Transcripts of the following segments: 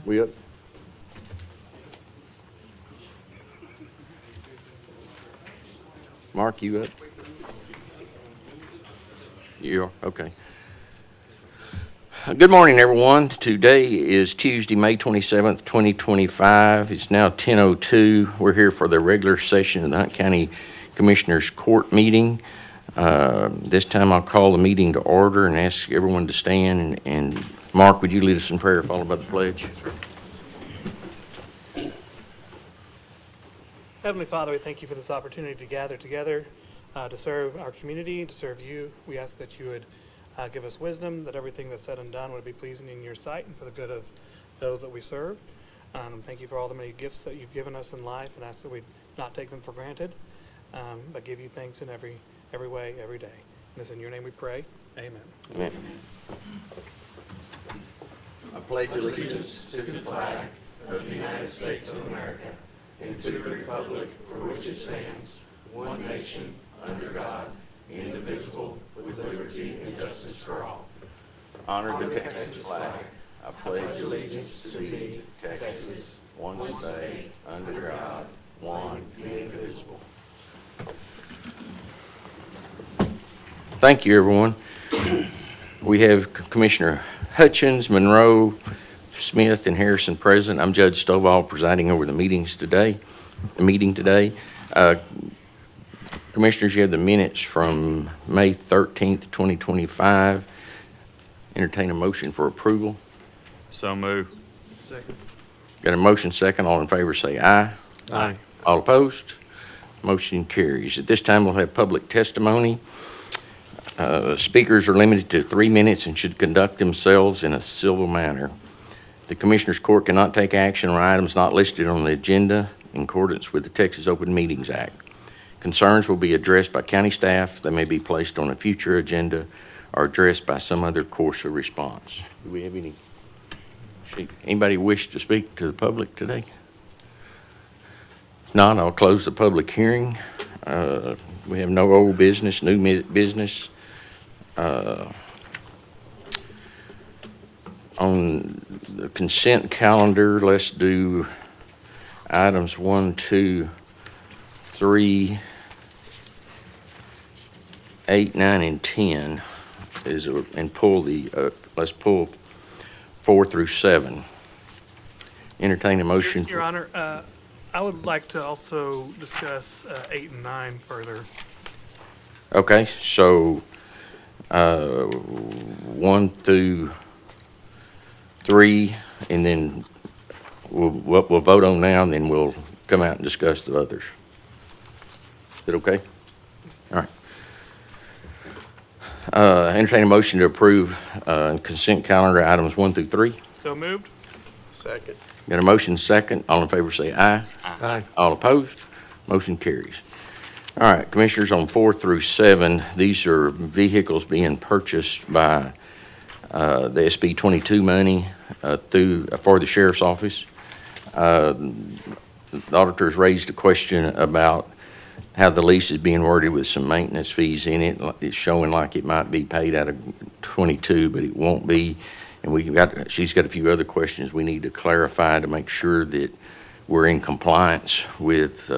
We up? Mark, you up? You are? Okay. Good morning, everyone. Today is Tuesday, May 27th, 2025. It's now 10:02. We're here for the regular session of the Hunt County Commissioners Court meeting. This time I'll call the meeting to order and ask everyone to stand. And Mark, would you lead us in prayer followed by the pledge? Heavenly Father, we thank you for this opportunity to gather together to serve our community, to serve you. We ask that you would give us wisdom, that everything that's said and done would be pleasing in your sight and for the good of those that we serve. Thank you for all the many gifts that you've given us in life, and ask that we not take them for granted, but give you thanks in every way, every day. And it's in your name we pray. Amen. Amen. I pledge allegiance to the flag of the United States of America and to the republic for which it stands, one nation, under God, indivisible, with liberty and justice for all. Honor the Texas flag. I pledge allegiance to thee, Texas, one state, under God, one, indivisible. Thank you, everyone. We have Commissioner Hutchins, Monroe, Smith, and Harrison present. I'm Judge Stovall presiding over the meeting today. Commissioners, you have the minutes from May 13th, 2025. Entertain a motion for approval. So moved. Second. Got a motion second. All in favor say aye. Aye. All opposed? Motion carries. At this time, we'll have public testimony. Speakers are limited to 3 minutes and should conduct themselves in a civil manner. The Commissioners Court cannot take action on items not listed on the agenda in accordance with the Texas Open Meetings Act. Concerns will be addressed by county staff. They may be placed on a future agenda or addressed by some other course of response. Do we have anybody wish to speak to the public today? If not, I'll close the public hearing. We have no old business, new business. On the consent calendar, let's do items 1, 2, 3, 8, 9, and 10 and pull let's pull 4 through 7. Entertain a motion. Your Honor, I would like to also discuss 8 and 9 further. Okay, so 1 through 3, and then we'll vote on now, and then we'll come out and discuss the others. Is it okay? All right. Entertain a motion to approve consent calendar items 1 through 3. So moved. Second. Got a motion second. All in favor say aye. Aye. All opposed? Motion carries. All right, Commissioners, on 4 through 7, these are vehicles being purchased by the SB 22 money for the Sheriff's Office. The auditors raised a question about how the lease is being worded with some maintenance fees in it. It's showing like it might be paid out of 22, but it won't be. And she's got a few other questions we need to clarify to make sure that we're in compliance with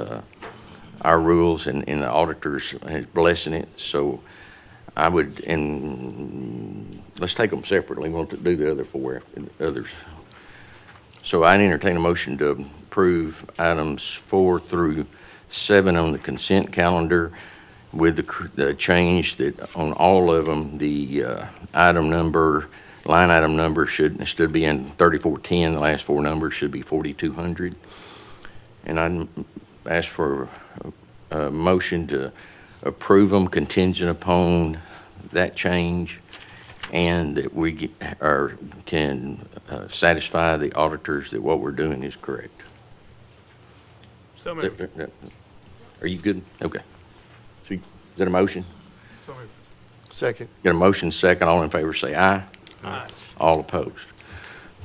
our rules, and the auditors is blessing it. So I would, and let's take them separately. We'll do the other 4 others. So I entertain a motion to approve items 4 through 7 on the consent calendar with the change that on all of them, the line item number should, instead of being 3410, the last 4 numbers should be 4200. And I'd ask for a motion to approve them contingent upon that change, and that we can satisfy the auditors that what we're doing is correct. So moved. Are you good? Okay. So is that a motion? So moved. Second. Got a motion second. All in favor say aye. Aye. All opposed.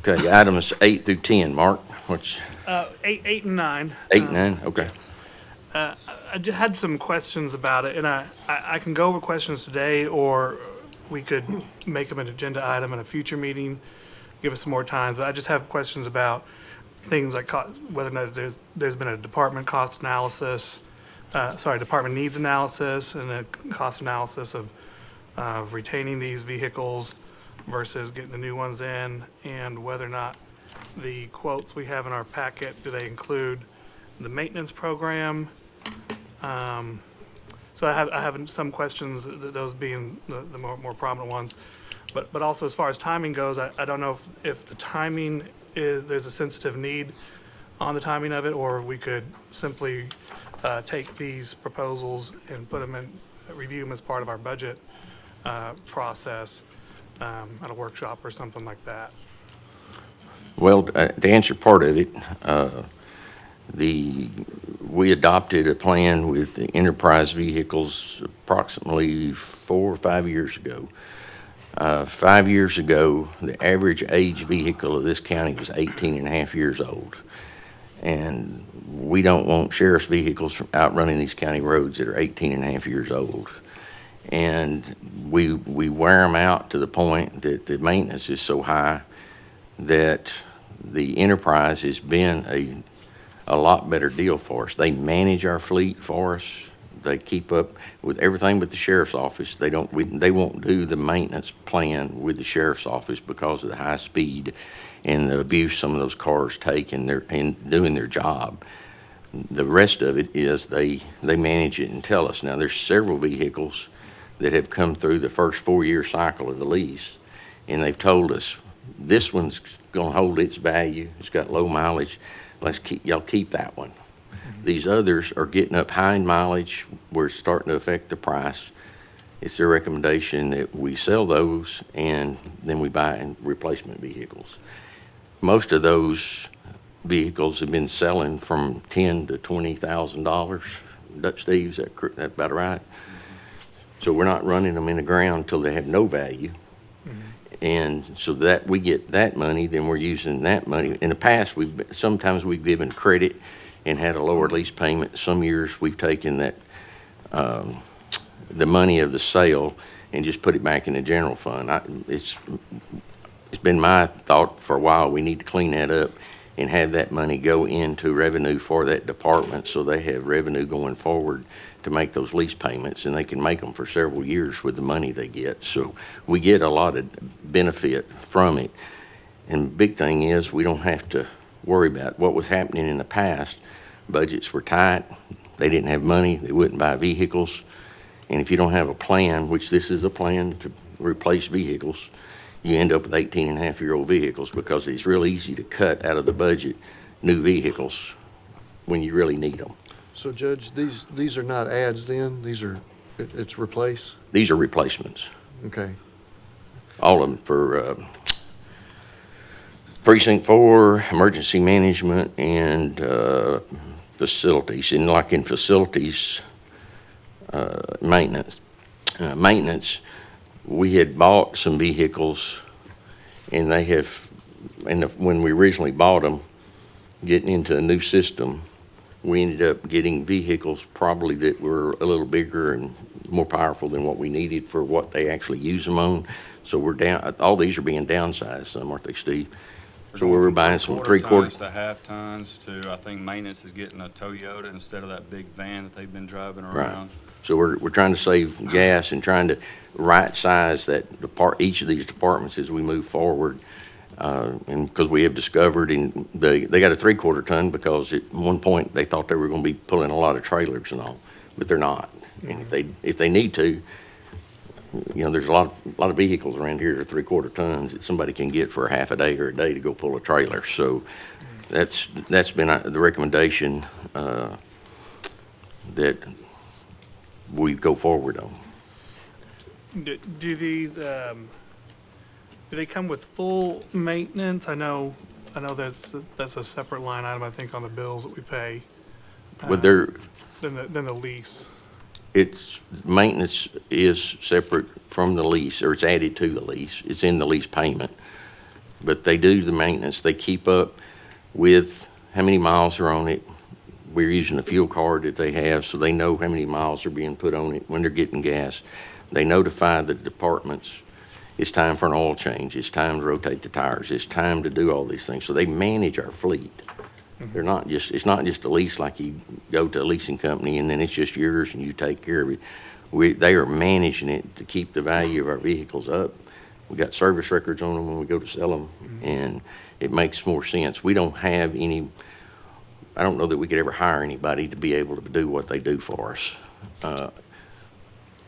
Okay, items 8 through 10. Mark, what's 8 and 9. 8 and 9? Okay. I just had some questions about it, and I can go over questions today, or we could make them an agenda item in a future meeting. give us some more times, but I just have questions about things like whether or not there's been a department cost analysis, department needs analysis and a cost analysis of retaining these vehicles versus getting the new ones in, and whether or not the quotes we have in our packet, do they include the maintenance program? So I have some questions, those being the more prominent ones. But also as far as timing goes, I don't know if the timing there's a sensitive need on the timing of it, or we could simply take these proposals and put them in, review them as part of our budget process at a workshop or something like that. Well, to answer part of it, we adopted a plan with the enterprise vehicles approximately 4 or 5 years ago. 5 years ago, the average age vehicle of this county was 18 and a half years old. And we don't want sheriff's vehicles from outrunning these county roads that are 18 and a half years old. And we wear them out to the point that the maintenance is so high that the enterprise has been a lot better deal for us. They manage our fleet for us. They keep up with everything but the sheriff's office. They won't do the maintenance plan with the sheriff's office because of the high speed and the abuse some of those cars take in doing their job. The rest of it is they manage it and tell us. Now, there's several vehicles that have come through the first 4-year cycle of the lease, and they've told us this one's going to hold its value. It's got low mileage. Y'all keep that one. These others are getting up high in mileage. We're starting to affect the price. It's their recommendation that we sell those and then we buy replacement vehicles. Most of those vehicles have been selling from $10,000 to $20,000. Dutch Steve, is that about right? So we're not running them in the ground until they have no value. And so that we get that money, then we're using that money. In the past, sometimes we've given credit and had a lower lease payment. Some years we've taken that the money of the sale and just put it back in the general fund. It's been my thought for a while, we need to clean that up and have that money go into revenue for that department so they have revenue going forward to make those lease payments, and they can make them for several years with the money they get. So we get a lot of benefit from it. And the big thing is we don't have to worry about what was happening in the past. Budgets were tight. They didn't have money. They wouldn't buy vehicles. And if you don't have a plan, which this is a plan to replace vehicles, you end up with 18-and-a-half-year-old vehicles because it's real easy to cut out of the budget new vehicles when you really need them. So Judge, these are not ads then? It's replace? These are replacements. Okay. All of them for Precinct 4, emergency management, and facilities. And like in facilities, maintenance, we had bought some vehicles, and when we originally bought them, getting into a new system, we ended up getting vehicles probably that were a little bigger and more powerful than what we needed for what they actually use them on. So we're down. All these are being downsized, some, aren't they, Steve? So we're buying some 3/4 tons to half tons to, I think maintenance is getting a Toyota instead of that big van that they've been driving around. Right. So we're trying to save gas and trying to right size each of these departments as we move forward. And because we have discovered, and they got a 3/4 ton because at one point they thought they were going to be pulling a lot of trailers and all, but they're not. And if they need to, there's a lot of vehicles around here that are 3/4 tons that somebody can get for a half a day or a day to go pull a trailer. So that's been the recommendation that we go forward on. Do these do they come with full maintenance? I know that's a separate line item, I think, on the bills that we pay. But than the lease. Its maintenance is separate from the lease, or it's added to the lease. It's in the lease payment. But they do the maintenance. They keep up with how many miles are on it. We're using a fuel card that they have, so they know how many miles are being put on it when they're getting gas. They notify the departments It's time for an oil change. It's time to rotate the tires. It's time to do all these things. So they manage our fleet. They're not just, it's not just a lease like you go to a leasing company and then it's just yours and you take care of it. They are managing it to keep the value of our vehicles up. We got service records on them when we go to sell them, and it makes more sense. We don't have any, I don't know that we could ever hire anybody to be able to do what they do for us. I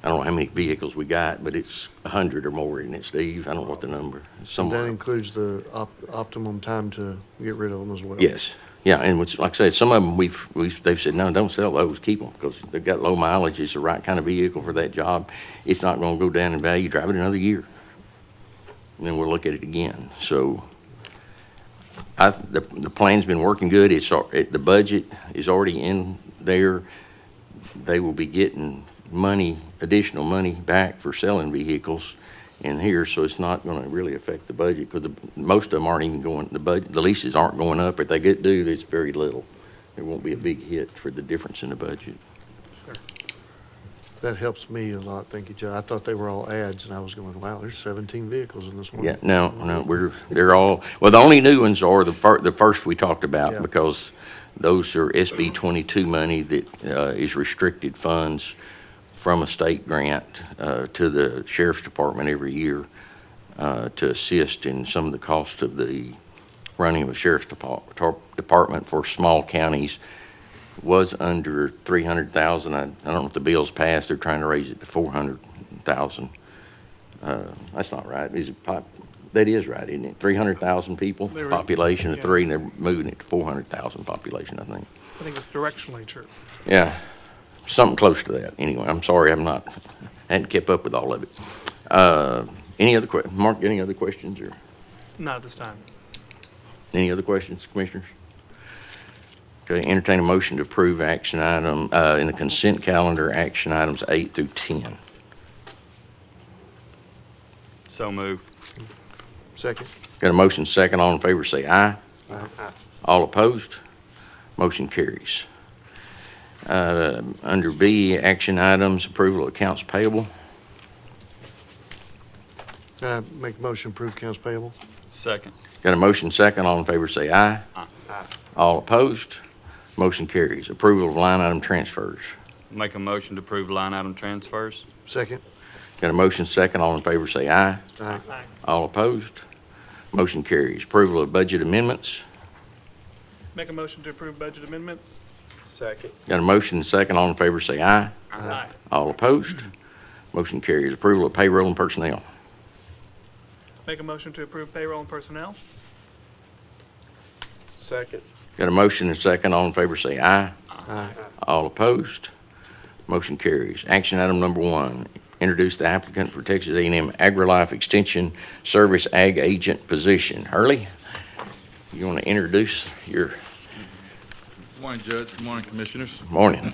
don't know how many vehicles we got, but it's 100 or more, isn't it, Steve? I don't know what the number. And Somewhere. that includes the optimum time to get rid of them as well. Yes, yeah, and like I said, some of them they've said, no, don't sell those, keep them, because they've got low mileage, it's the right kind of vehicle for that job. It's not gonna go down in value, drive it another year. And then we'll look at it again, so. The plan's been working good, the budget is already in there. They will be getting additional money back for selling vehicles in here, so it's not gonna really affect the budget, because most of them aren't even going, the leases aren't going up. If they get due, it's very little. There won't be a big hit for the difference in the budget. That helps me a lot, thank you, Judge. I thought they were all ads, and I was going, wow, there's 17 vehicles in this one. Yeah, no, they're all, well, the only new ones are the first we talked about, Yeah. because those are SB 22 money that is restricted funds from a state grant to the sheriff's department every year to assist in some of the cost of the running of a sheriff's department for small counties. Was under 300,000. I don't know if the bill's passed. They're trying to raise it to 400,000. That's not right. That is right, isn't it? 300,000 people, population of 3, and they're moving it to 400,000 population, I think. I think it's directionally true. Yeah, something close to that. Anyway, I'm sorry, I hadn't kept up with all of it. Any other Mark, any other questions, or Not at this time. any other questions, commissioners? Okay, entertain a motion to approve action item, in the consent calendar, action items 8 through 10. So moved. Second. Got a motion second, all in favor say aye. Aye. All opposed? Motion carries. Under B, action items, approval of accounts payable. Make a motion, approve accounts payable. Second. Got a motion second, all in favor say aye. Aye. All opposed? Motion carries. Approval of line item transfers. Make a motion to approve line item transfers. Second. Got a motion second, all in favor say aye. Aye. Aye. All opposed? Motion carries. Approval of budget amendments. Make a motion to approve budget amendments. Second. Got a motion second, all in favor say aye. Aye. All opposed? Motion carries. Approval of payroll and personnel. Make a motion to approve payroll and personnel. Second. Got a motion and second, all in favor say aye. Aye. All opposed? Motion carries. Action item number 1, introduce the applicant for Texas A&M AgriLife Extension Service Ag Agent position. Hurley, you want to introduce your Good morning, Judge. Good morning, Commissioners. morning?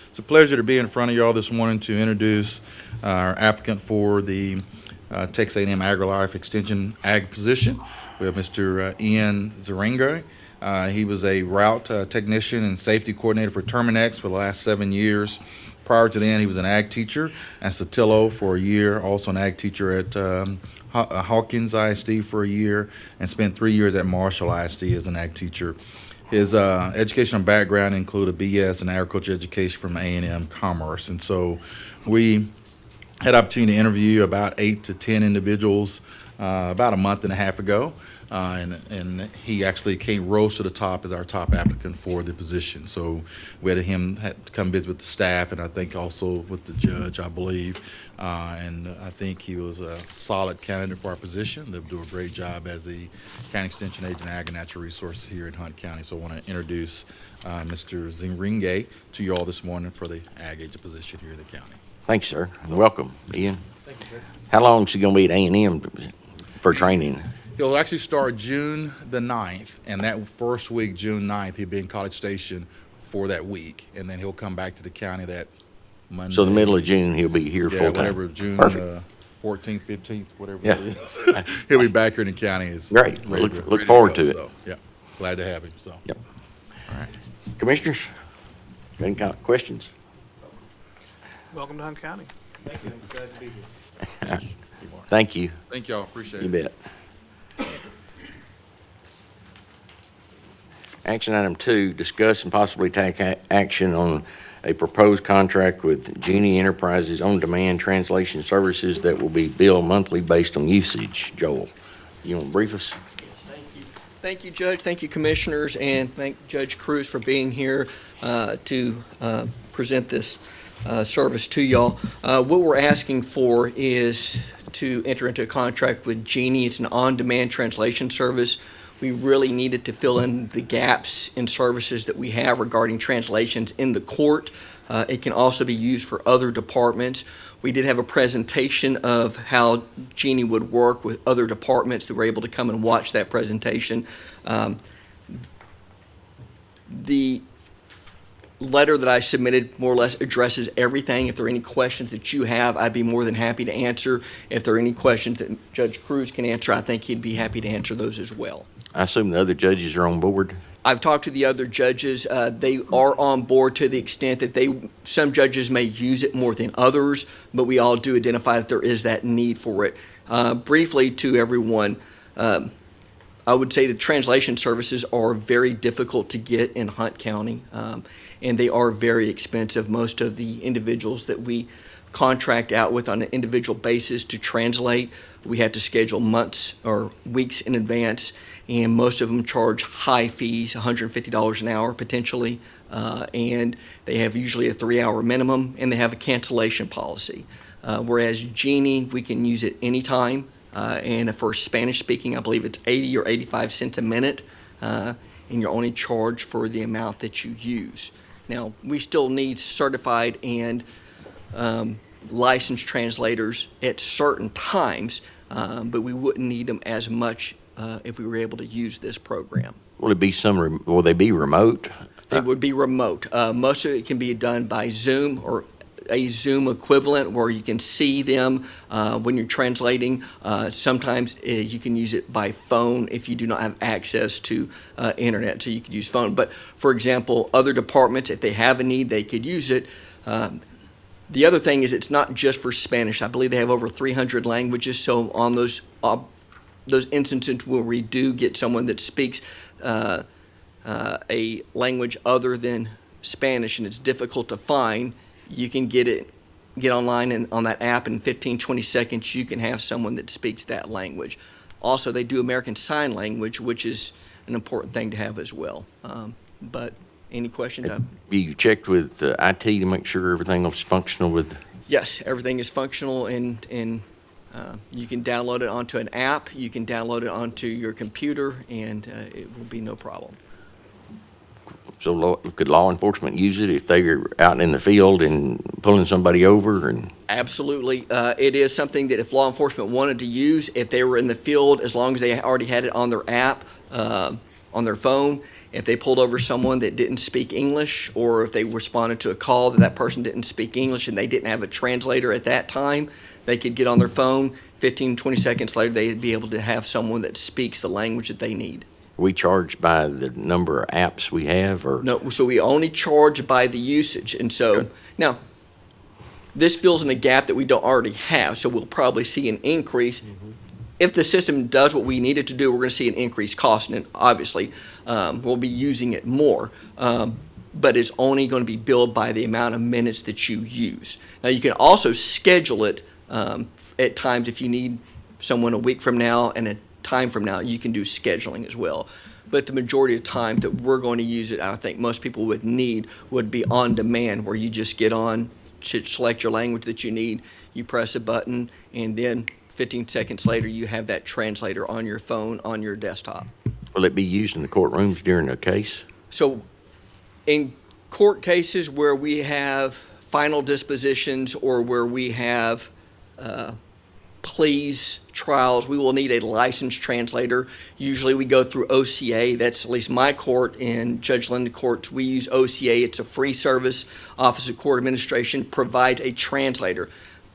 It's a pleasure to be in front of you all this morning to introduce our applicant for the Texas A&M AgriLife Extension Ag position. We have Mr. Ian Zeringue. He was a route technician and safety coordinator for Terminex for the last 7 years. Prior to then, he was an ag teacher at Sotillo for a year, also an ag teacher at Hawkins ISD for a year, and spent 3 years at Marshall ISD as an ag teacher. His educational background included a BS in agriculture education from A&M Commerce. And so we had opportunity to interview about 8 to 10 individuals about a month and a half ago. And he actually rose to the top as our top applicant for the position. So we had him to come visit with the staff, and I think also with the judge, I believe. And I think he was a solid candidate for our position. They'll do a great job as the county extension agent, ag and natural resources here in Hunt County. So I want to introduce Mr. Zeringue to you all this morning for the ag agent position here in the county. Thanks, sir. Welcome, Ian. Thank you, how long is he going to be at A&M for training? He'll actually start June the 9th, and that first week, June 9th, he'll be in College Station for that week, and then he'll come back to the county that Monday. So the middle of June, he'll be here full-time? Whatever, June Perfect. 14th, 15th, whatever Yeah. it is. He'll be back here in the county. Great. Ready Look forward go. to it. So, yeah, glad to have him, so. Yep. All right. Commissioners, got any questions? Welcome to Hunt County. Thank you. I'm glad to be here. Thank you. Thank y'all, appreciate You it. bet. Action item 2, discuss and possibly take action on a proposed contract with Genie Enterprises on-demand translation services that will be billed monthly based on usage. Joel, you want to brief us? Yes, thank you. Thank you, Judge. Thank you, Commissioners, and thank Judge Cruz for being here to present this service to y'all. What we're asking for is to enter into a contract with Genie. It's an on-demand translation service. We really needed to fill in the gaps in services that we have regarding translations in the court. It can also be used for other departments. We did have a presentation of how Genie would work with other departments that were able to come and watch that presentation. The letter that I submitted more or less addresses everything. If there are any questions that you have, I'd be more than happy to answer. If there are any questions that Judge Cruz can answer, I think he'd be happy to answer those as well. I assume the other judges are on board? I've talked to the other judges. They are on board to the extent that some judges may use it more than others, but we all do identify that there is that need for it. Briefly to everyone, I would say the translation services are very difficult to get in Hunt County, and they are very expensive. Most of the individuals that we contract out with on an individual basis to translate, we have to schedule months or weeks in advance, and most of them charge high fees, $150 an hour potentially, and they have usually a 3-hour minimum, and they have a cancellation policy. Whereas Genie, we can use it anytime, and for Spanish speaking, I believe it's 80 or 85 cents a minute, and you're only charged for the amount that you use. Now, we still need certified and licensed translators at certain times, but we wouldn't need them as much if we were able to use this program. Will it be will they be remote? It would be remote. Most of it can be done by Zoom or a Zoom equivalent where you can see them when you're translating. Sometimes you can use it by phone if you do not have access to internet, so you could use phone. But for example, other departments, if they have a need, they could use it. The other thing is it's not just for Spanish. I believe they have over 300 languages, so on those instances where we do get someone that speaks a language other than Spanish and it's difficult to find, you can get online and on that app in 15-20 seconds you can have someone that speaks that language. Also, they do American Sign Language, which is an important thing to have as well. But any questions? Have you checked with IT to make sure everything is functional with? Yes, everything is functional, and you can download it onto an app. You can download it onto your computer, and it will be no problem. So could law enforcement use it if they are out in the field and pulling somebody over? And Absolutely. It is something that if law enforcement wanted to use, if they were in the field, as long as they already had it on their app, on their phone, if they pulled over someone that didn't speak English, or if they responded to a call that person didn't speak English and they didn't have a translator at that time, they could get on their phone. 15-20 seconds later, they'd be able to have someone that speaks the language that they need. we charged by the number of apps we have, or? No, so we only charge by the usage, and so, now, this fills in a gap that we don't already have, so we'll probably see an increase. If the system does what we need it to do, we're gonna see an increased cost, and obviously, we'll be using it more. But it's only gonna be billed by the amount of minutes that you use. Now, you can also schedule it, at times if you need someone a week from now and a time from now, you can do scheduling as well. But the majority of time that we're going to use it, I think most people would need, would be on demand, where you just get on, select your language that you need, you press a button, and then 15 seconds later, you have that translator on your phone, on your desktop. Will it be used in the courtrooms during a case? So in court cases where we have final dispositions or where we have pleas, trials, we will need a licensed translator. Usually we go through OCA. That's at least my court and Judge Linda courts. We use OCA. It's a free service. Office of Court Administration provides a translator.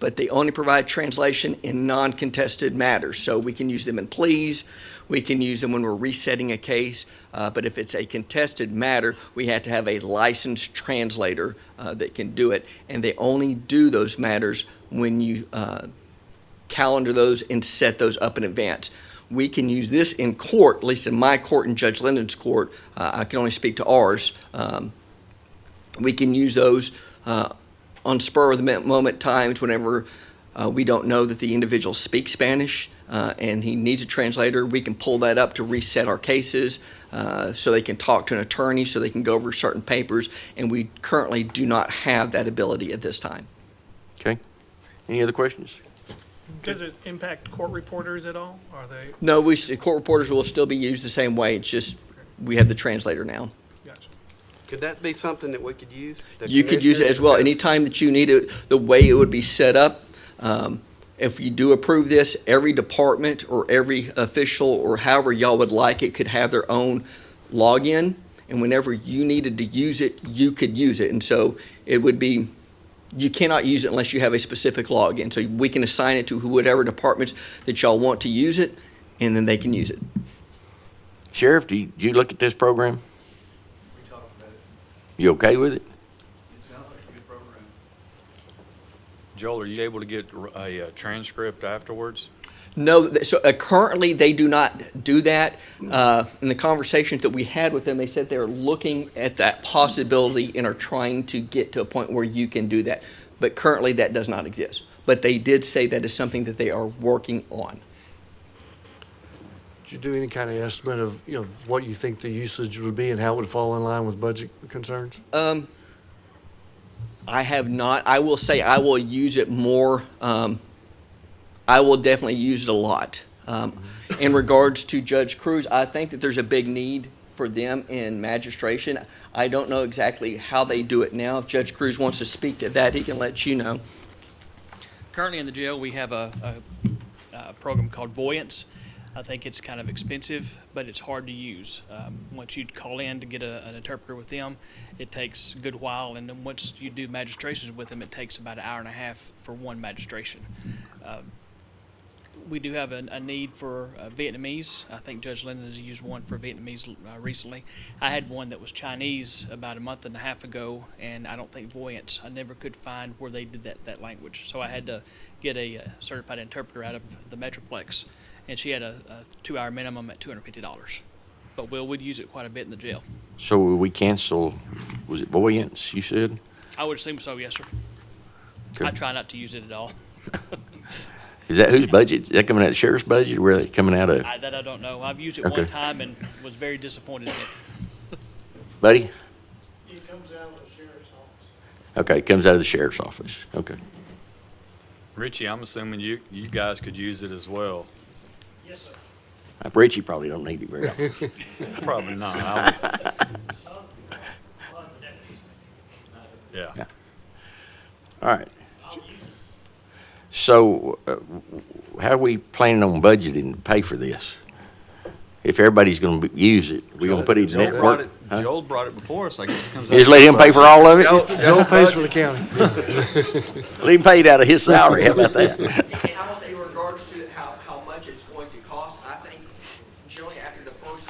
but they only provide translation in non-contested matters. So we can use them in pleas, we can use them when we're resetting a case, but if it's a contested matter, we have to have a licensed translator that can do it, and they only do those matters when you calendar those and set those up in advance. We can use this in court, at least in my court and Judge Linden's court. I can only speak to ours. We can use those on spur of the moment times whenever we don't know that the individual speaks Spanish and he needs a translator. We can pull that up to reset our cases so they can talk to an attorney, so they can go over certain papers, and we currently do not have that ability at this time. Okay. Any other questions? Does it impact court reporters at all? Are they, No, court reporters will still be used the same way. It's just we have the translator now. gotcha. Could that be something that we could use? The You could use it as well. commissioners? Anytime that you need it, the way it would be set up, if you do approve this, every department or every official or however y'all would like it could have their own login. And whenever you needed to use it, you could use it. And so it would be, you cannot use it unless you have a specific login. So we can assign it to whatever departments that y'all want to use it, and then they can use it. Sheriff, do you look at this program? We talked about it. You okay with it? It sounds like a good program. Joel, are you able to get a transcript afterwards? No, so currently they do not do that. In the conversations that we had with them, they said they're looking at that possibility and are trying to get to a point where you can do that. But currently that does not exist. But they did say that is something that they are working on. Did you do any kind of estimate of, what you think the usage would be and how it would fall in line with budget concerns? I have not. I will say I will use it more. I will definitely use it a lot. In regards to Judge Cruz, I think that there's a big need for them in magistration. I don't know exactly how they do it now. If Judge Cruz wants to speak to that, he can let you know. Currently in the jail, we have a program called Voyance. I think it's kind of expensive, but it's hard to use. Once you call in to get an interpreter with them, it takes a good while, and then once you do magistrations with them, it takes about an hour and a half for one magistration. We do have a need for Vietnamese. I think Judge Linden has used one for Vietnamese recently. I had one that was Chinese about a month and a half ago, and I don't think Voyance. I never could find where they did that language. So I had to get a certified interpreter out of the Metroplex, and she had a 2-hour minimum at $250. But we'd use it quite a bit in the jail. So will we cancel, was it Voyance, you said? I would assume so, yes, sir. Okay. I try not to use it at all. Is that whose budget? Is that coming out of the sheriff's budget, or where are they coming out of? That I don't know. I've used it Okay. one time and was very disappointed in it. Buddy? It comes out of the sheriff's office. Okay, it comes out of the sheriff's office. Okay. Richie, I'm assuming you guys could use it as well. Yes, sir. Richie probably don't need it very often. Probably not. Yeah. Yeah. All right. So, how are we planning on budgeting to pay for this? If everybody's gonna use it, we gonna put it in Joel network? Huh? Joel brought it before us. I guess it comes out. You just let him pay for all of it? Joel pays for the county. Let him pay it out of his salary, how about that? And I will say in regards to how much it's going to cost, I think generally after the first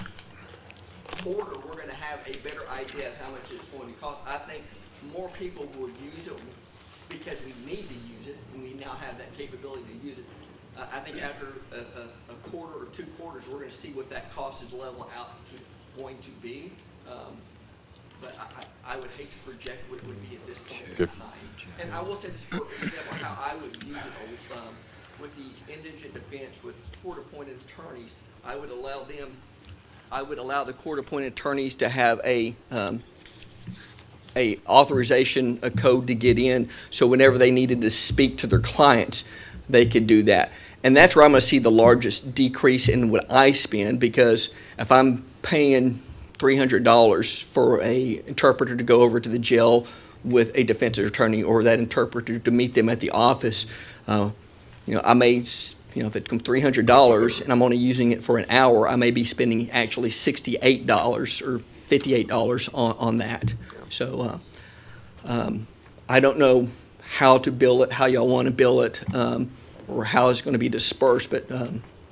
quarter, we're going to have a better idea of how much it's going to cost. I think more people will use it because we need to use it, and we now have that capability to use it. I think after a quarter or 2 quarters, we're going to see what that cost is level out to going to be. But I would hate to project what it would be at this point in Good. time. And I will say this, for example, how I would use it with the indigent defense, with court-appointed attorneys, I would allow the court-appointed attorneys to have a authorization, a code to get in, so whenever they needed to speak to their clients, they could do that. And that's where I'm going to see the largest decrease in what I spend, because if I'm paying $300 for a interpreter to go over to the jail with a defense attorney, or that interpreter to meet them at the office, I may, if it comes $300 and I'm only using it for an hour, I may be spending actually $68 or $58 on that. So I don't know how to bill it, how y'all want to bill it, or how it's going to be dispersed. But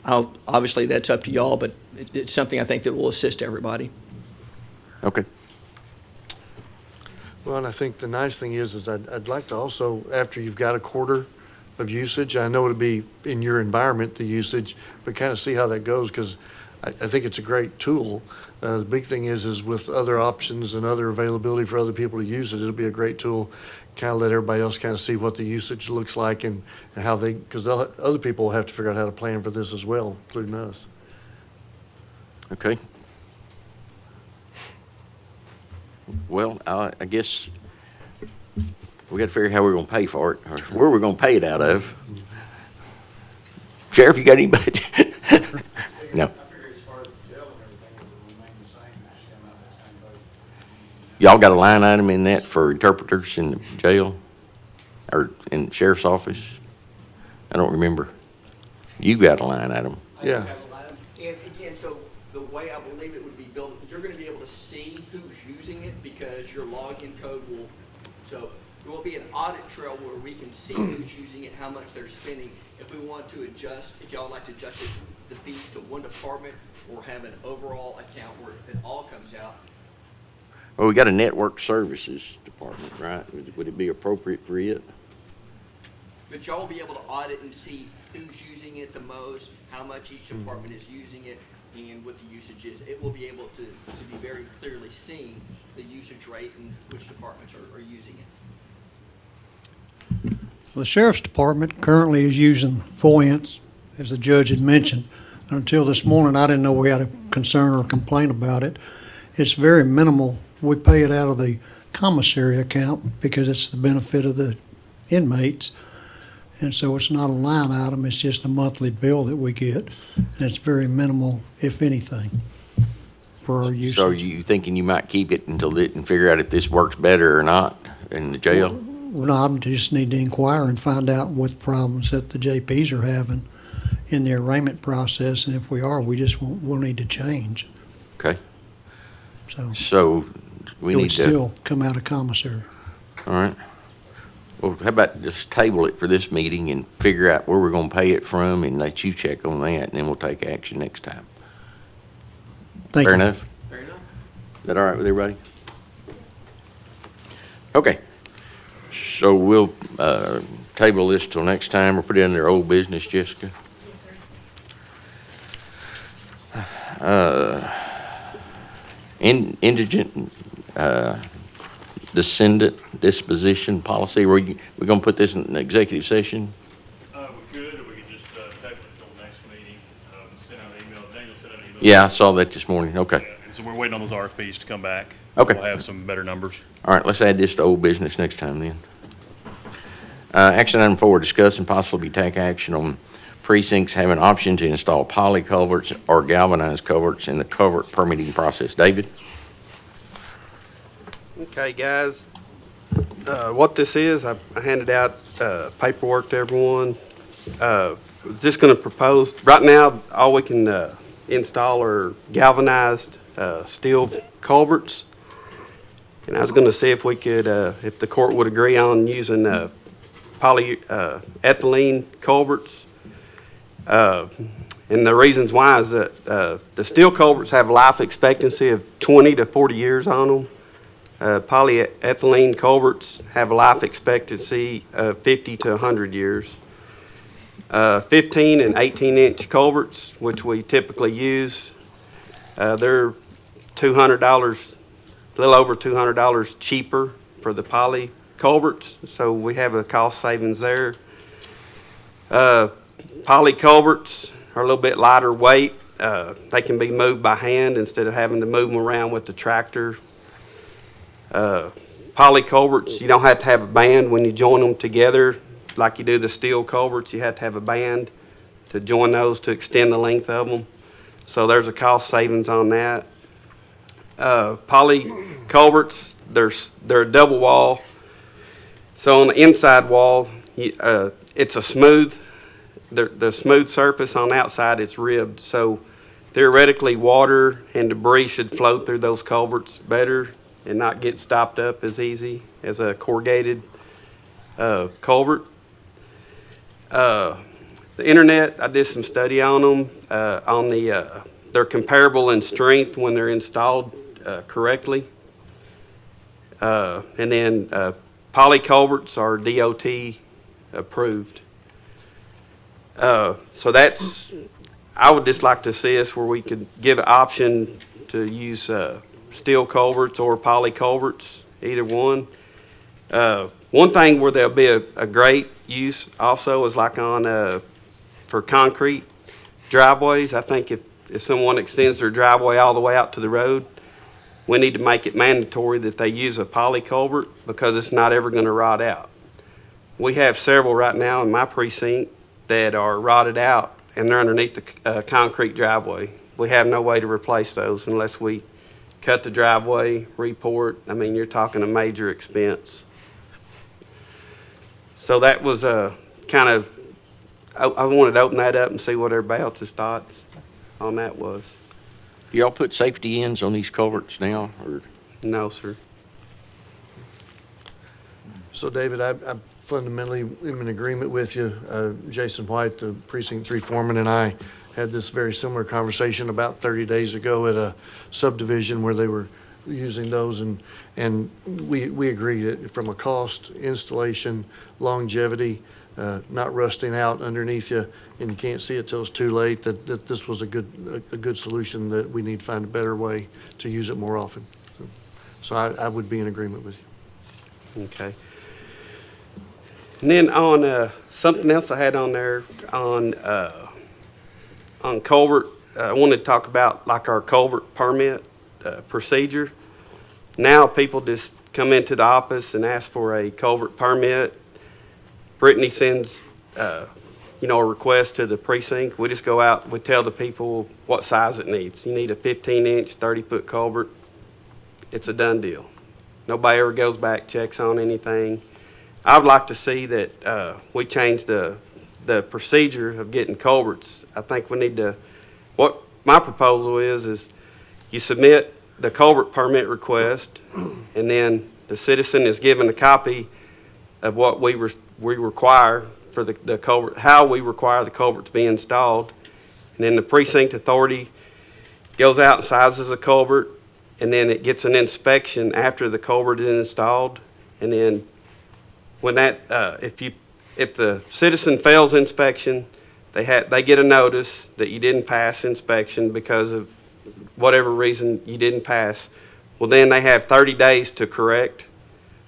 obviously, that's up to y'all, but it's something I think that will assist everybody. Okay. Well, and I think the nice thing is I'd like to also, after you've got a quarter of usage, I know it'll be in your environment, the usage, but kind of see how that goes, because I think it's a great tool. The big thing is with other options and other availability for other people to use it, it'll be a great tool. Kind of let everybody else kind of see what the usage looks like and how they, because other people will have to figure out how to plan for this as well, including us. Okay. Well, I guess we got to figure out how we're going to pay for it, or where we're going to pay it out of. Sheriff, you got any budget? No. I figure as far as the jail and everything, it will remain the same, it should come out of the same budget. Y'all got a line item in that for interpreters in the jail or in the sheriff's office? I don't remember. You got a line item. Yeah. And again, so the way I believe it would be built, you're going to be able to see who's using it because your login code will, so there will be an audit trail where we can see who's using it, how much they're spending. If we want to adjust, if y'all like to adjust the fees to one department or have an overall account where it all comes out. Well, we got a network services department, right? Would it be appropriate for it? But y'all will be able to audit and see who's using it the most, how much each department is using it, and what the usage is. It will be able to be very clearly seen the usage rate and which departments are using it. The Sheriff's Department currently is using Voyant, as the judge had mentioned. And until this morning, I didn't know we had a concern or complaint about it. It's very minimal. We pay it out of the commissary account because it's the benefit of the inmates. And so it's not a line item, it's just a monthly bill that we get. And it's very minimal, if anything, for our usage. So are you thinking you might keep it until it and figure out if this works better or not in the jail? Well, no, I just need to inquire and find out what problems that the JPs are having in the arraignment process, and if we are, we'll need to change. Okay. So We it need would to, still come out of commissary. all right. Well, how about just table it for this meeting and figure out where we're gonna pay it from and let you check on that, and then we'll take action next time. Thank Fair you. enough? Fair enough. Is that all right with everybody? Okay. So we'll, table this till next time, or put it under old business, Jessica? Indigent, descendant disposition policy, we're gonna put this in an executive session? We could, or we could just table it till next meeting, send out an email, Daniel sent out an email. Yeah, I saw that this morning, okay. Yeah, and so we're waiting on those RFPs to come back. Okay. We'll have some better numbers. All right, let's add this to old business next time then. Action item 4, discuss and possibly take action on precincts having option to install poly culverts or galvanized culverts in the culvert permitting process. David? Okay, guys, what this is, I handed out paperwork to everyone. Just going to propose, right now, all we can install are galvanized steel culverts. And I was going to see if we could, if the court would agree on using polyethylene culverts. And the reasons why is that the steel culverts have a life expectancy of 20 to 40 years on them. Polyethylene culverts have a life expectancy of 50 to 100 years. 15 and 18-inch culverts, which we typically use, they're $200, a little over $200 cheaper for the poly culverts, so we have a cost savings there. Poly culverts are a little bit lighter weight. They can be moved by hand instead of having to move them around with the tractor. Poly culverts, you don't have to have a band when you join them together like you do the steel culverts. You have to have a band to join those to extend the length of them. So there's a cost savings on that. Poly culverts, they're a double wall. So on the inside wall, it's a smooth, the smooth surface on the outside, it's ribbed. So theoretically, water and debris should flow through those culverts better and not get stopped up as easy as a corrugated culvert. The internet, I did some study on them, they're comparable in strength when they're installed correctly. And then poly culverts are DOT approved. So that's, I would just like to see us where we could give an option to use steel culverts or poly culverts, either one. One thing where there'll be a great use also is like on for concrete driveways. I think if someone extends their driveway all the way out to the road, we need to make it mandatory that they use a poly culvert because it's not ever going to rot out. We have several right now in my precinct that are rotted out and they're underneath the concrete driveway. We have no way to replace those unless we cut the driveway, re-pour it. I mean, you're talking a major expense. So that was kind of, I wanted to open that up and see what everybody else's thoughts on that was. Do y'all put safety ends on these culverts now, or? No, sir. So David, I fundamentally am in agreement with you. Jason White, the Precinct 3 foreman, and I had this very similar conversation about 30 days ago at a subdivision where they were using those, and we agreed that from a cost, installation, longevity, not rusting out underneath you, and you can't see it till it's too late, that this was a good solution, that we need to find a better way to use it more often. So I would be in agreement with you. Okay. And then on something else I had on there on culvert, I wanted to talk about like our culvert permit procedure. Now people just come into the office and ask for a culvert permit. Brittany sends, a request to the precinct. We just go out, we tell the people what size it needs. You need a 15-inch, 30-foot culvert. It's a done deal. Nobody ever goes back, checks on anything. I'd like to see that we change the procedure of getting culverts. I think we need to, what my proposal is you submit the culvert permit request, and then the citizen is given a copy of what we require for the culvert, how we require the culvert to be installed. And then the precinct authority goes out and sizes the culvert, and then it gets an inspection after the culvert is installed. And then when that, if the citizen fails inspection, they get a notice that you didn't pass inspection because of whatever reason you didn't pass. Well, then they have 30 days to correct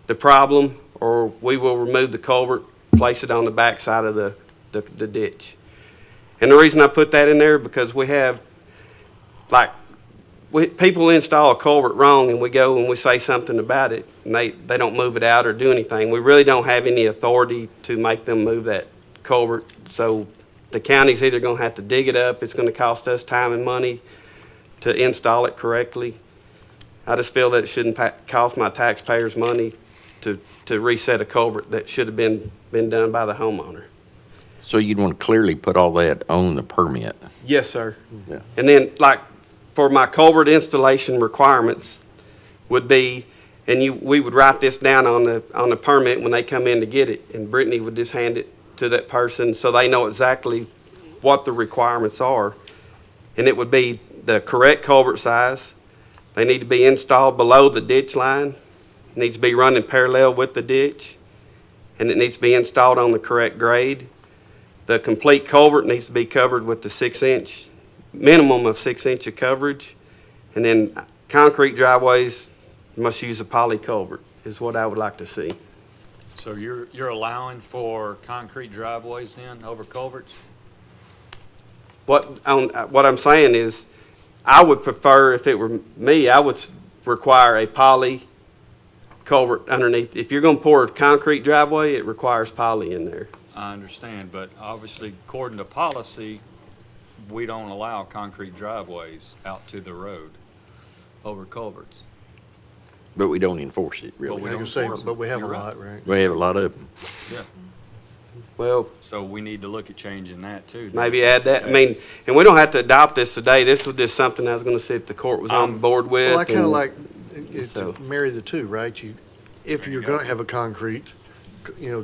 the problem, or we will remove the culvert, place it on the back side of the ditch. And the reason I put that in there, because we have, people install a culvert wrong, and we go and we say something about it, and they don't move it out or do anything. We really don't have any authority to make them move that culvert. So the county's either going to have to dig it up, it's going to cost us time and money to install it correctly. I just feel that it shouldn't cost my taxpayers money to reset a culvert that should have been done by the homeowner. So you'd want to clearly put all that on the permit? Yes, sir. Yeah. And then, for my culvert installation requirements would be, and we would write this down on the permit when they come in to get it, and Brittany would just hand it to that person so they know exactly what the requirements are. And it would be the correct culvert size. They need to be installed below the ditch line. It needs to be running parallel with the ditch, and it needs to be installed on the correct grade. The complete culvert needs to be covered with the 6-inch, minimum of 6 inch of coverage. And then concrete driveways must use a poly culvert is what I would like to see. So you're allowing for concrete driveways then over culverts? What I'm saying is, I would prefer, if it were me, I would require a poly culvert underneath. If you're going to pour a concrete driveway, it requires poly in there. I understand, but obviously, according to policy, we don't allow concrete driveways out to the road over culverts. But we don't enforce it, But really. we I don't can say, enforce it. but we have a You're right. lot, right? We have a lot of them. Yeah. Well, So we need to look at changing that too. maybe add that. I mean, and we don't have to adopt this today. This was just something I was going to see if the court was on board with. Well, I kind of and- like it so- to marry the two, right? If you're going to have a concrete,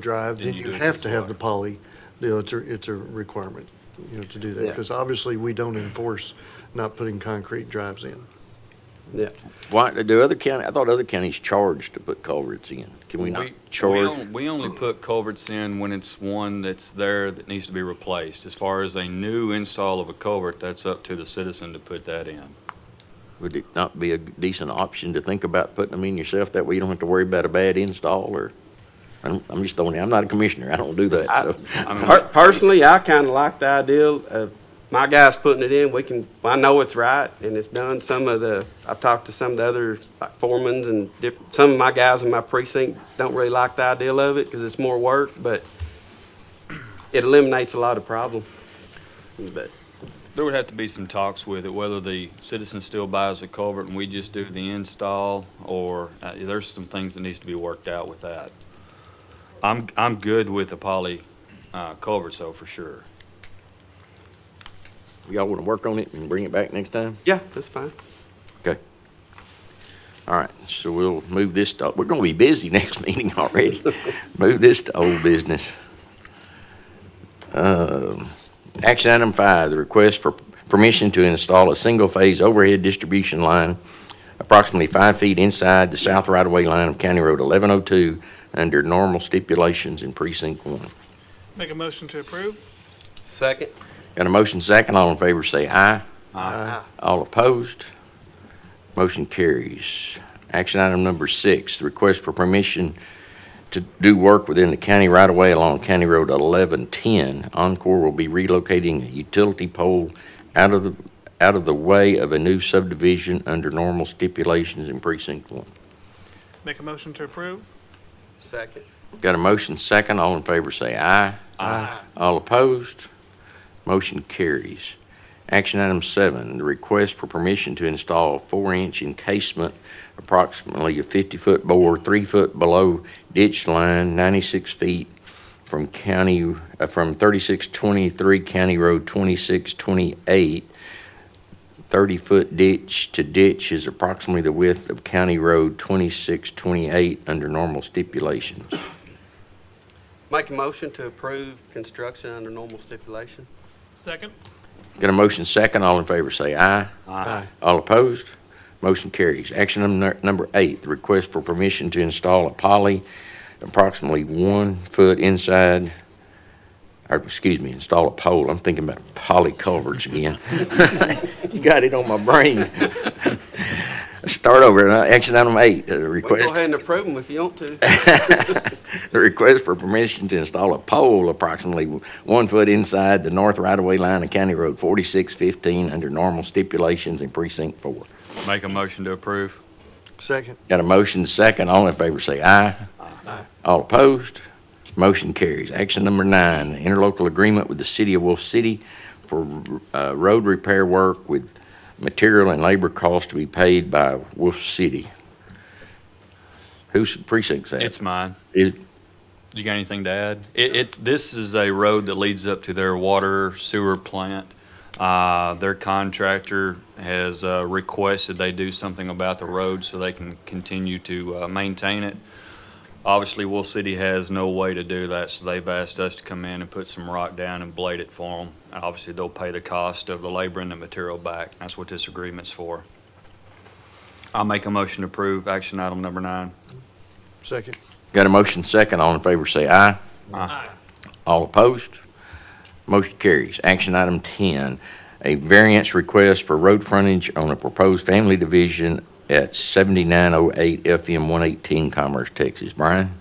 drive, Then then you you do it have this to have way. the poly deal. It's a requirement, to do that. Yeah. Because obviously, we don't enforce not putting concrete drives in. Yeah. Why, do other county, I thought other counties charged to put culverts in. Can we not charge? We only put culverts in when it's one that's there that needs to be replaced. As far as a new install of a culvert, that's up to the citizen to put that in. Would it not be a decent option to think about putting them in yourself? That way you don't have to worry about a bad install, or, I'm just throwing it, I'm not a commissioner, I don't do that, so. Personally, I kind of like the idea of my guys putting it in. I know it's right and it's done. I've talked to some of the other like foremans and some of my guys in my precinct don't really like the idea of it because it's more work, but it eliminates a lot of problems. But There would have to be some talks with it, whether the citizen still buys a culvert and we just do the install, or there's some things that needs to be worked out with that. I'm good with the poly culverts though, for sure. Y'all want to work on it and bring it back next time? yeah, that's fine. Okay. All right, so we'll move this to, we're gonna be busy next meeting already. Move this to old business. Action item 5, the request for permission to install a single-phase overhead distribution line approximately 5 feet inside the south right-of-way line of County Road 1102 under normal stipulations in Precinct 1. Make a motion to approve? Second. Got a motion second, all in favor say aye. Aye. All opposed? Motion carries. Action item number 6, the request for permission to do work within the county right-of-way along County Road 1110. Encore will be relocating a utility pole out of the way of a new subdivision under normal stipulations in Precinct 1. Make a motion to approve? Second. Got a motion second, all in favor say aye. Aye. All opposed? Motion carries. Action item 7, the request for permission to install a 4-inch encasement, approximately a 50-foot bore, 3 foot below ditch line, 96 feet from 3623 County Road 2628. 30-foot ditch to ditch is approximately the width of County Road 2628 under normal stipulations. Make a motion to approve construction under normal stipulation. Second? Got a motion second, all in favor say aye. Aye. All opposed? Motion carries. Action number 8, the request for permission to install a poly approximately 1 foot inside, install a pole. I'm thinking about poly culverts again. You got it on my brain. Let's start over. Action item 8, the We can request. go ahead and approve them if you want to. The request for permission to install a pole approximately 1 foot inside the north right-of-way line of County Road 4615 under normal stipulations in Precinct 4. Make a motion to approve. Second. Got a motion second. All in favor say aye. Aye. All opposed? Motion carries. Action number 9, the interlocal agreement with the City of Wolf City for road repair work with material and labor costs to be paid by Wolf City. Whose precinct's that? It's mine. It- You got anything to add? This is a road that leads up to their water sewer plant. Their contractor has requested they do something about the road so they can continue to maintain it. Obviously, Wolf City has no way to do that, so they've asked us to come in and put some rock down and blade it for them. And obviously, they'll pay the cost of the labor and the material back. That's what this agreement's for. I'll make a motion to approve action item number 9. Second. Got a motion second. All in favor say aye. Aye. All opposed? Motion carries. Action item 10, a variance request for road frontage on a proposed family division at 7908 FM 118 Commerce, Texas. Brian?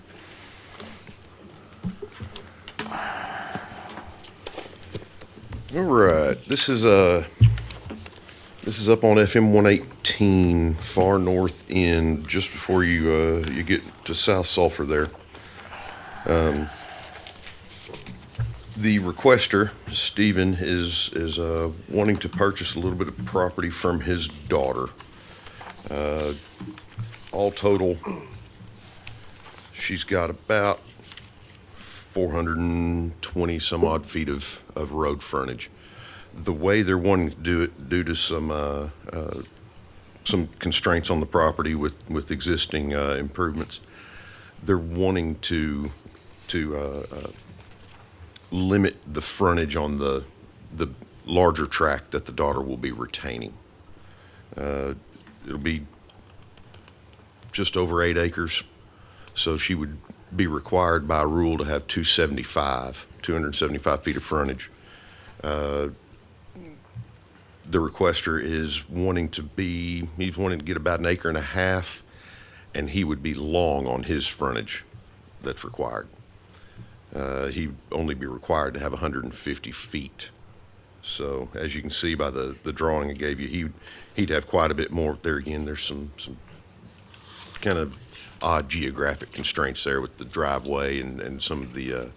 All right, this is up on FM 118, far north end, just before you get to South Sulphur there. The requester, Stephen, is wanting to purchase a little bit of property from his daughter. All total, she's got about 420 some odd feet of road frontage. The way they're wanting to do it, due to some constraints on the property with existing improvements, they're wanting to to limit the frontage on the larger tract that the daughter will be retaining. It'll be just over 8 acres, so she would be required by rule to have 275 feet of frontage. The requester is he's wanting to get about 1.5 acres, and he would be long on his frontage that's required. He'd only be required to have 150 feet. So as you can see by the drawing I gave you, he'd have quite a bit more. There again, there's some kind of odd geographic constraints there with the driveway and some of the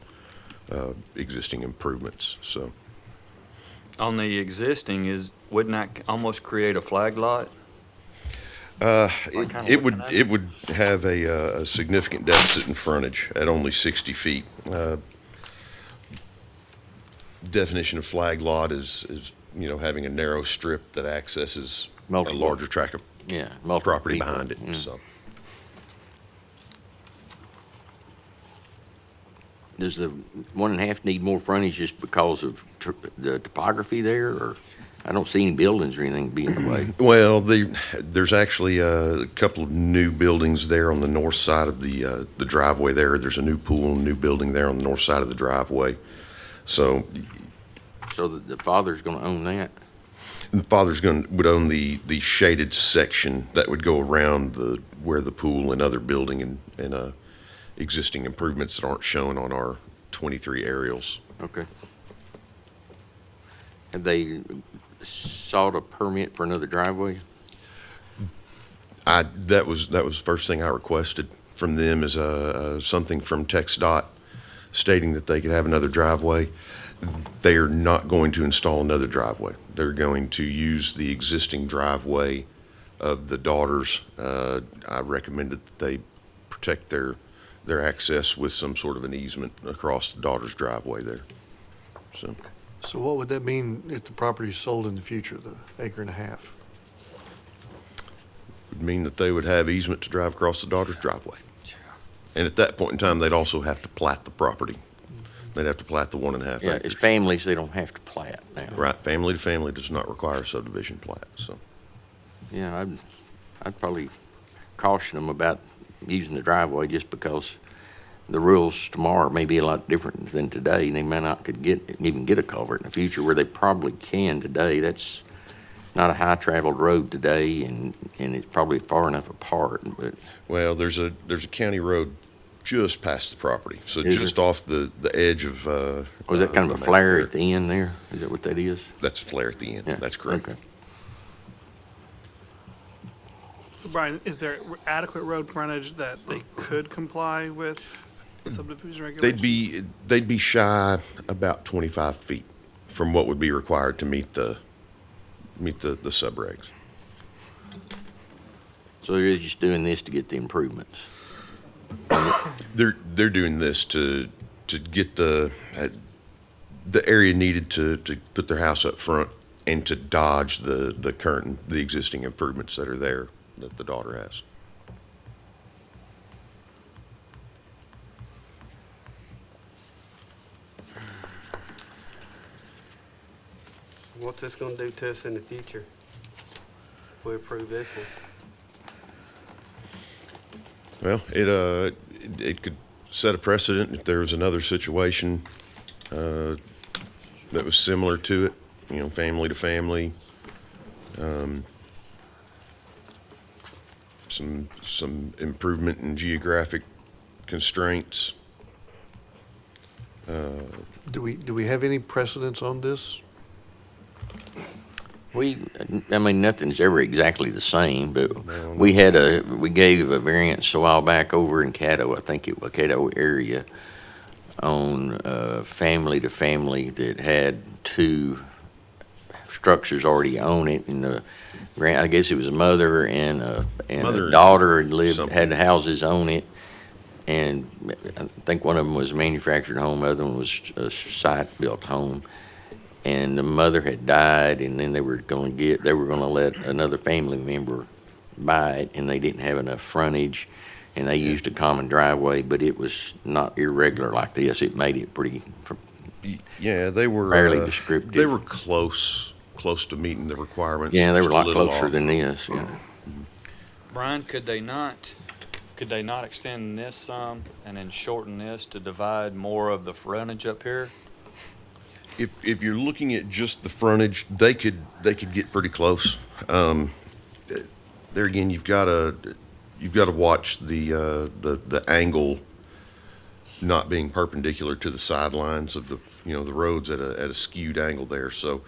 existing improvements, so. On the existing, wouldn't that almost create a flag lot? It would have a significant deficit in frontage at only 60 feet. Definition of flag lot is having a narrow strip that accesses Multiple. a larger tract of multiple property people. behind it, so. Does the 1.5 need more frontage just because of the topography there, or I don't see any buildings or anything being in the way? Well, there's actually a couple of new buildings there on the north side of the driveway there. There's a new pool, new building there on the north side of the driveway. So the father's going to own that? the father's would own the shaded section that would go around where the pool and other building and existing improvements that aren't shown on our 23 aerials. Okay. Have they sought a permit for another driveway? That was the first thing I requested from them is something from TxDOT stating that they could have another driveway. They are not going to install another driveway. They're going to use the existing driveway of the daughters. I recommended that they protect their access with some sort of an easement across the daughter's driveway there. So what would that mean if the property is sold in the future, the 1.5 acres? Would mean that they would have easement to drive across the daughter's driveway. And at that point in time, they'd also have to plat the property. They'd have to plat the 1.5 acres. Yeah, it's families, they don't have to plat now. Right, family to family does not require a subdivision plat, so. Yeah, I'd probably caution them about using the driveway just because the rules tomorrow may be a lot different than today, and they may not even get a culvert in the future where they probably can today. That's not a high-traveled road today, and it's probably far enough apart, but. Well, there's a county road just past the property, so Is just there? off the edge of. Was that kind of a the flare map at the end there? Is that what that is? That's a flare at the end, Yeah, that's correct. okay. So Brian, is there adequate road frontage that they could comply with subdivision regulations? They'd be shy about 25 feet from what would be required to meet the subregs. So they're just doing this to get the improvements? They're doing this to get the area needed to put their house up front and to dodge the existing improvements that are there that the daughter has. What's this gonna do to us in the future? If we approve this one? Well, it could set a precedent if there was another situation that was similar to it, family to family. Some improvement in geographic constraints. Do we have any precedents on this? Nothing's ever exactly the same, but we gave a variance a while back over in Caddo, I think it was Caddo area, on family to family that had 2 structures already on it, and I guess it was a mother and a daughter had houses on it, and I think one of them was a manufactured home, the other one was a site-built home. And the mother had died, and then they were going to let another family member buy it, and they didn't have enough frontage. and they used a common driveway, but it was not irregular like this. It made it pretty, Yeah, they were. Fairly descriptive. They were close to meeting the requirements. yeah, they were a just lot little closer off. than this, yeah. Brian, could they not extend this some and then shorten this to divide more of the frontage up here? If you're looking at just the frontage, they could get pretty close. There again, you've got to watch the angle not being perpendicular to the sidelines of the roads at a skewed angle there. So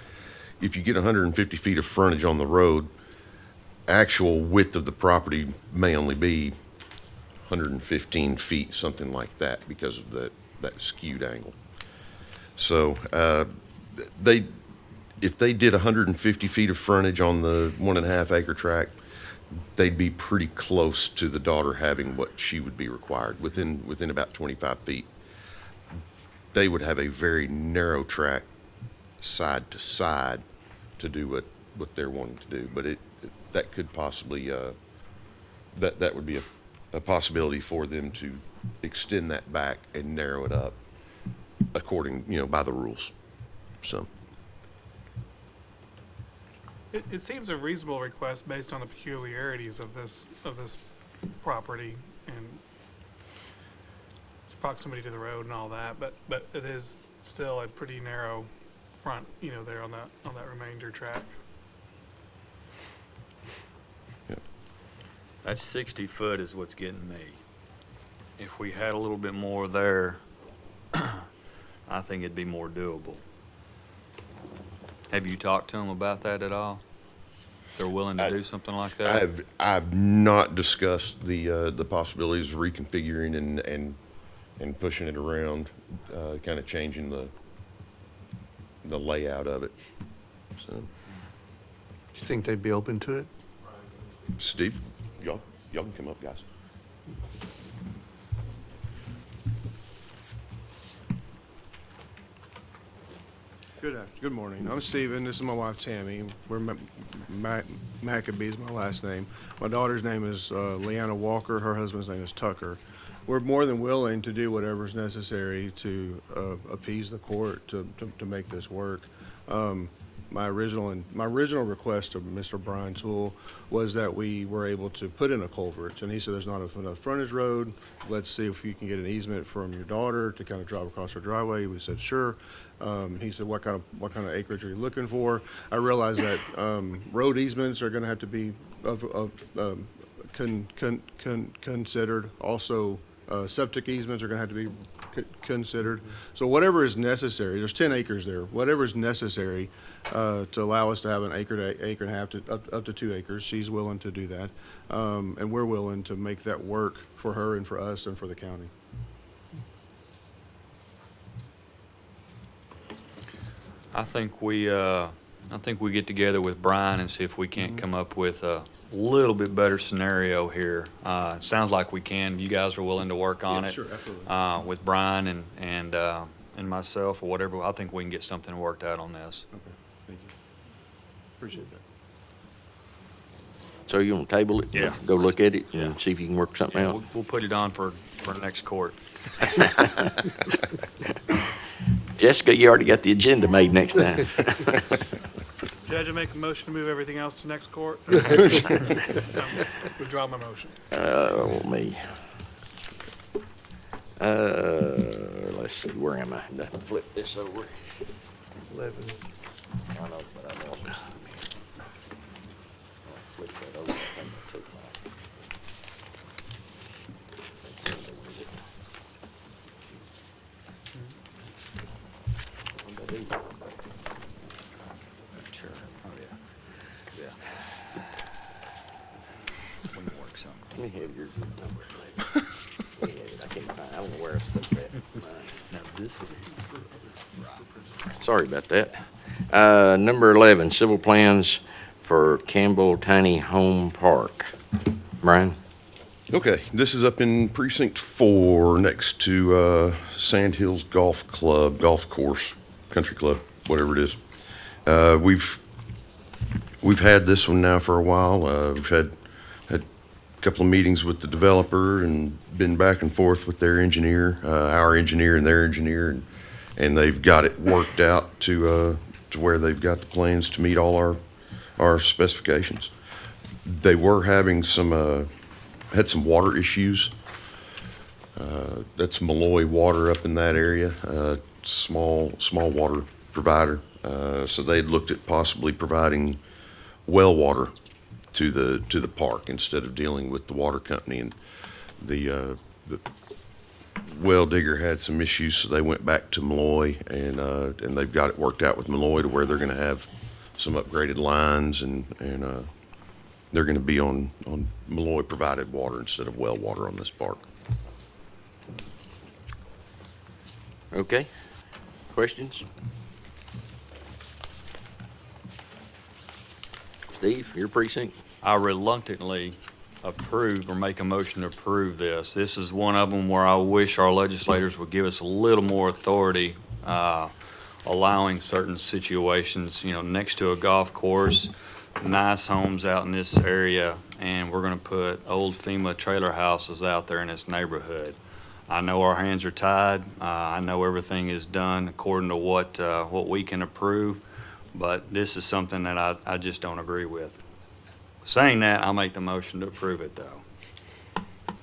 if you get 150 feet of frontage on the road, actual width of the property may only be 115 feet, something like that, because of that skewed angle. So if they did 150 feet of frontage on the 1.5 acre tract, they'd be pretty close to the daughter having what she would be required within about 25 feet. They would have a very narrow tract side to side to do what they're wanting to do, but that could possibly that would be a possibility for them to extend that back and narrow it up according, by the rules. So It seems a reasonable request based on the peculiarities of this property and its proximity to the road and all that, but it is still a pretty narrow front, there on that remainder track. That 60 foot is what's getting me. If we had a little bit more there, I think it'd be more doable. Have you talked to them about that at all? They're willing to do something like that? I've not discussed the possibilities of reconfiguring and pushing it around, kind of changing the layout of it. So, Do you think they'd be open to it? Steve, y'all can come up, guys. Good morning. I'm Stephen. This is my wife, Tammy. We're Maccabee is my last name. My daughter's name is Leanna Walker. Her husband's name is Tucker. We're more than willing to do whatever's necessary to appease the court to make this work. My original request to Mr. Brian Toole was that we were able to put in a culvert, and he said there's not enough frontage road. Let's see if you can get an easement from your daughter to kind of drive across her driveway. We said sure. He said, what kind of acreage are you looking for? I realized that road easements are going to have to be considered. Also, septic easements are going to have to be considered. So whatever is necessary, there's 10 acres there, whatever is necessary to allow us to have an acre and a half to up to 2 acres, she's willing to do that. And we're willing to make that work for her and for us and for the county. I think we get together with Brian and see if we can't come up with a little bit better scenario here. It sounds like we can. You guys are willing to work on it. Sure, absolutely. With Brian and myself or whatever. I think we can get something worked out on this. Okay, thank you. Appreciate that. So you want to table it? Yeah. Go look at it Yeah. and see if you can work something Yeah, out? we'll put it on for next court. Jessica, you already got the agenda made next time. Judge, I make a motion to move everything else to next court. Withdraw my motion. Me. Let's see, where am I? I have to flip this over. 11. I know, but I lost it. Flip that over. I think I took mine. Sure. Oh, yeah. Yeah. We can work something. Let me have your number, please. I can't find, I don't know where I stuck that. Now, this would be Sorry about that. Number 11, civil plans for Campbell Tiny Home Park. Brian? Okay, this is up in Precinct 4 next to Sand Hills Golf Club, Golf Course, Country Club, whatever it is. We've had this one now for a while. We've had couple of meetings with the developer and been back and forth with their engineer, our engineer and their engineer, and they've got it worked out to where they've got the plans to meet all our specifications. They were having had some water issues. That's Malloy Water up in that area, small water provider. So they'd looked at possibly providing well water to the park instead of dealing with the water company. And the well digger had some issues, so they went back to Malloy, and they've got it worked out with Malloy to where they're going to have some upgraded lines, and they're going to be on Malloy provided water instead of well water on this park. Okay. Questions? Steve, your precinct? I reluctantly approve or make a motion to approve this. This is one of them where I wish our legislators would give us a little more authority, allowing certain situations, next to a golf course, nice homes out in this area, and we're gonna put old FEMA trailer houses out there in this neighborhood. I know our hands are tied. I know everything is done according to what we can approve, but this is something that I just don't agree with. Saying that, I'll make the motion to approve it, though. I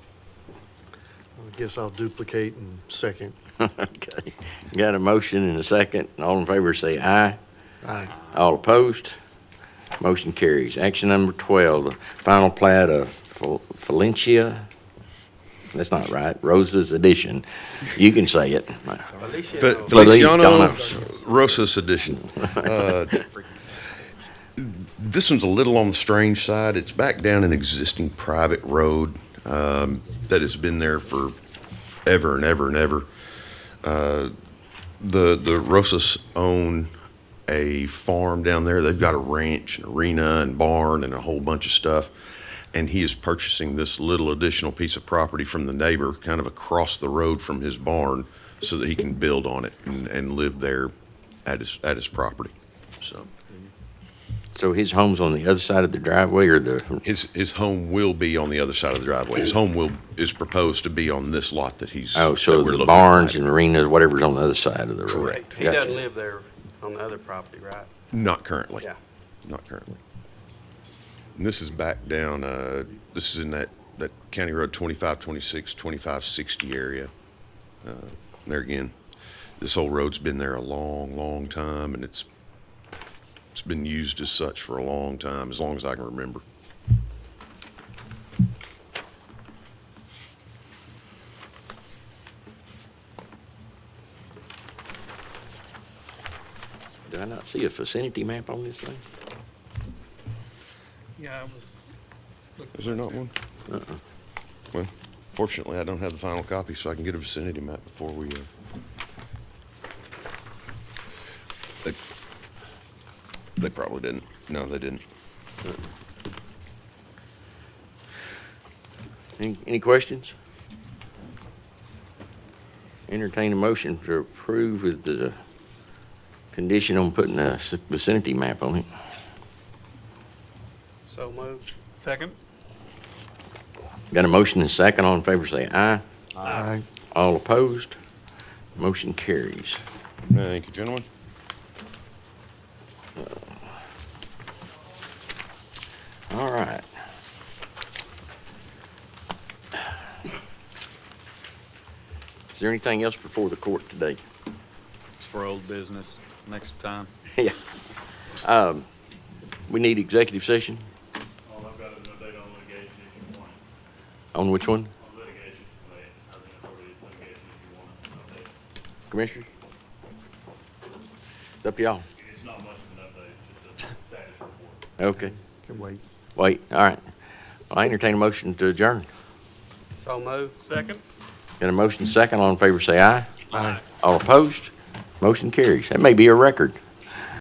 guess I'll duplicate and second. Okay. Got a motion and a second. All in favor say aye. Aye. All opposed? Motion carries. Action number 12, the final plat of Valencia. That's not right. Rosa's Edition. You can say it. Feliciano Rosas Edition. This one's a little on the strange side. It's back down an existing private road that has been there for ever and ever and ever. The Rosas own a farm down there. They've got a ranch, an arena, and barn, and a whole bunch of stuff. And he is purchasing this little additional piece of property from the neighbor, kind of across the road from his barn, so that he can build on it and live there at his property. So his home's on the other side of the driveway, or his home will be on the other side of the driveway. His home is proposed to be on this lot that he's. Oh, so the barns and arenas, whatever's on the other side of the road. Correct. He doesn't live there on the other property, right? Not currently. Yeah. Not currently. And this is back down, this is in that County Road 2526, 2560 area. There again, this whole road's been there a long, long time, and it's been used as such for a long time, as long as I can remember. Do I not see a vicinity map on this thing? Yeah, I was. Is there not one? Well, fortunately, I don't have the final copy, so I can get a vicinity map before we. They probably didn't. No, they didn't. Any questions? Entertain a motion to approve with the condition on putting a vicinity map on it. So moved. Second? Got a motion and a second. All in favor say aye. Aye. All opposed? Motion carries. Thank you, gentlemen. All right. Is there anything else before the court today? It's for old business next time. Yeah. We need executive session All I've got is an update on litigation if you want it. on which one? On litigation, I think I've already litigation if you want an update. Commissioners? It's up to y'all. It's not much of an update, just a status report. Okay. Can wait. Wait, all right. Well, I entertain a motion to adjourn. So moved. Second? Got a motion second. All in favor say aye. Aye. All opposed? Motion carries. That may be a record.